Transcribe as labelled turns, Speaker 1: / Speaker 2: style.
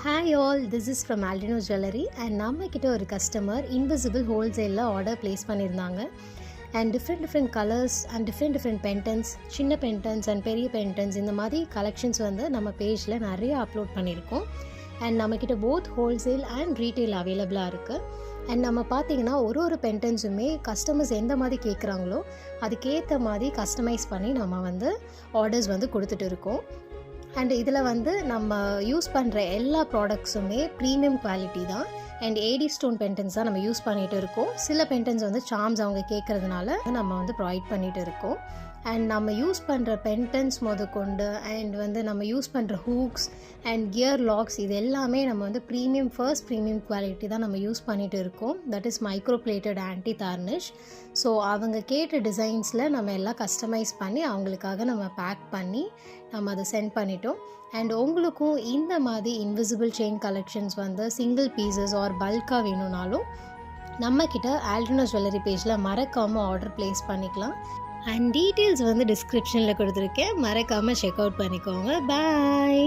Speaker 1: Hi all, this is from Aldino Jewelry and நம்ம கிட்ட ஒரு கஸ்டமர் இன்விசிபிள் ஹோல்சேலில் ஆர்டர் ப்ளேஸ் பண்ணியிருந்தாங்க. And different colours and different pendants, சின்ன பென்டன்ஸ் அண்ட் பெரிய பென்டன்ஸ், இந்த மாதிரி கலெக்ஷன்ஸ் வந்து நம்ம பேஜில் நிறைய அப்லோட் பண்ணியிருக்கோம். அண்ட் நம்மக்கிட்ட போத் ஹோல்சேல் அண்ட் ரீட்டெயில் அவைலபிளாக இருக்குது. அண்ட் நம்ம பார்த்திங்கன்னா ஒரு பென்டன்ஸுமே கஸ்டமர்ஸ் எந்த மாதிரி கேட்குறாங்களோ அதுக்கேற்ற மாதிரி கஸ்டமைஸ் பண்ணி நம்ம வந்து ஆர்டர்ஸ் வந்து கொடுத்துட்டு இருக்கோம். அண்ட் இதில் வந்து நம்ம யூஸ் பண்ணுற எல்லா ப்ராடக்ட்ஸுமே ப்ரீமியம் குவாலிட்டி தான். அண்ட் ஏடி ஸ்டோன் பென்டன்ஸ் தான் நம்ம யூஸ் பண்ணிகிட்டு இருக்கோம். சில பென்டன்ஸ் வந்து சார்ம்ஸ் அவங்க கேட்குறதுனால நம்ம வந்து ப்ரொவைட் பண்ணிகிட்டு இருக்கோம். அண்ட் நம்ம யூஸ் பண்ணுற பென்டன்ஸ் கொண்டு அண்ட் வந்து நம்ம யூஸ் பண்ணுற ஹூக்ஸ் அண்ட் கியர் லாக்ஸ், இது எல்லாமே நம்ம வந்து ஃபர்ஸ்ட் ப்ரீமியம் குவாலிட்டி தான் நம்ம யூஸ் பண்ணிகிட்டு இருக்கோம். That is micro plated anti tarnish. So அவங்க கேட்ட டிசைன்ஸில் நம்ம எல்லாம் கஸ்டமைஸ் பண்ணி அவங்களுக்காக நம்ம பேக் பண்ணி நம்ம அதை சென்ட் பண்ணிட்டோம். அண்ட் உங்களுக்கும் இந்த மாதிரி இன்விசிபிள் செயின் கலெக்ஷன்ஸ் வந்து சிங்கிள் பீசஸ் ஆர் பல்காக வேணும்னாலும் நம்மக்கிட்ட ஆல்டினோ ஜுவல்லரி பேஜில் மறக்காமல் ஆர்டர் ப்ளேஸ் பண்ணிக்கலாம். அண்ட் டீட்டெயில்ஸ் வந்து டிஸ்கிரிப்ஷனில் கொடுத்துருக்கேன், மறக்காமல் செக் அவுட் பண்ணிக்கோங்க. பாய்.